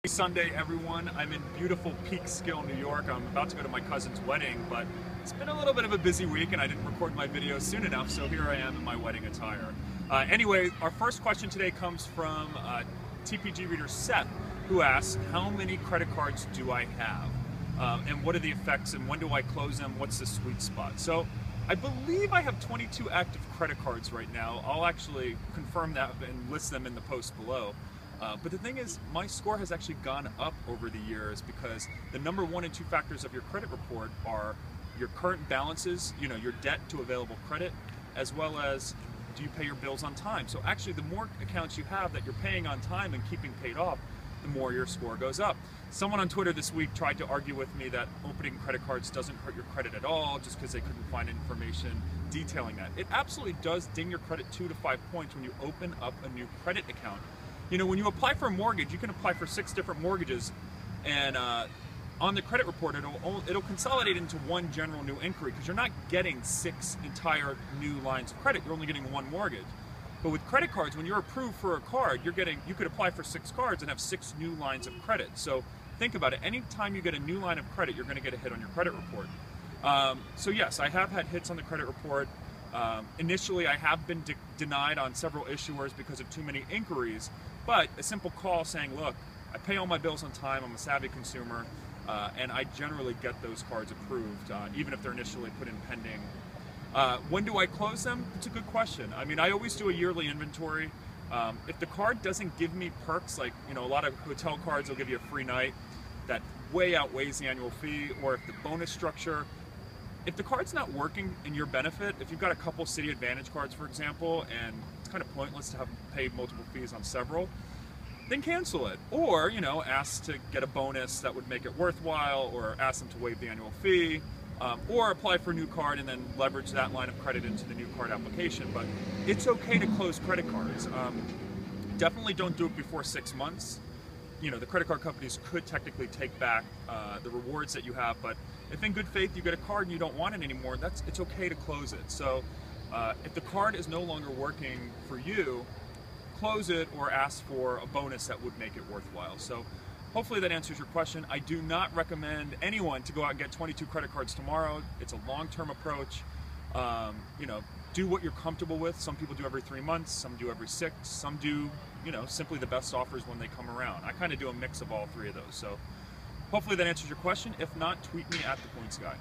Sunday, everyone. I'm in beautiful Peekskill, New York. I'm about to go to my cousin's wedding, but it's been a little bit of a busy week and I didn't record my video soon enough, so here I am in my wedding attire. Anyway, our first question today comes from TPG reader Seth, who asks, how many credit cards do I have? And what are the effects and when do I close them? What's the sweet spot? So I believe I have 22 active credit cards right now. I'll actually confirm that and list them in the post below. But the thing is, my score has actually gone up over the years because the number 1 and 2 factors of your credit report are your current balances, your debt to available credit, as well as do you pay your bills on time. So actually, the more accounts you have that you're paying on time and keeping paid off, the more your score goes up. Someone on Twitter this week tried to argue with me that opening credit cards doesn't hurt your credit at all just because they couldn't find information detailing that. It absolutely does ding your credit 2 to 5 points when you open up a new credit account. When you apply for a mortgage, you can apply for 6 different mortgages, and on the credit report, it'll consolidate into one general new inquiry because you're not getting 6 entire new lines of credit. You're only getting 1 mortgage. But with credit cards, when you're approved for a card, you could apply for 6 cards and have 6 new lines of credit. So think about it. Anytime you get a new line of credit, you're going to get a hit on your credit report. So yes, I have had hits on the credit report. Initially, I have been denied on several issuers because of too many inquiries, but a simple call saying, look, I pay all my bills on time, I'm a savvy consumer, and I generally get those cards approved, even if they're initially put in pending. When do I close them? It's a good question. I mean, I always do a yearly inventory. If the card doesn't give me perks, like, a lot of hotel cards will give you a free night, that way outweighs the annual fee, or if the bonus structure, if the card's not working in your benefit, if you've got a couple City Advantage cards, for example, and it's kind of pointless to have paid multiple fees on several, then cancel it. Or, ask to get a bonus that would make it worthwhile, or ask them to waive the annual fee, or apply for a new card and then leverage that line of credit into the new card application. But it's okay to close credit cards. Definitely don't do it before 6 months. The credit card companies could technically take back the rewards that you have, but if in good faith you get a card and you don't want it anymore, it's okay to close it. So if the card is no longer working for you, close it or ask for a bonus that would make it worthwhile. So hopefully that answers your question. I do not recommend anyone to go out and get 22 credit cards tomorrow. It's a long-term approach. Do what you're comfortable with. Some people do every 3 months, some do every 6, some do, simply the best offers when they come around. I kind of do a mix of all 3 of those. So hopefully that answers your question. If not, tweet me at @ThePointsGuy.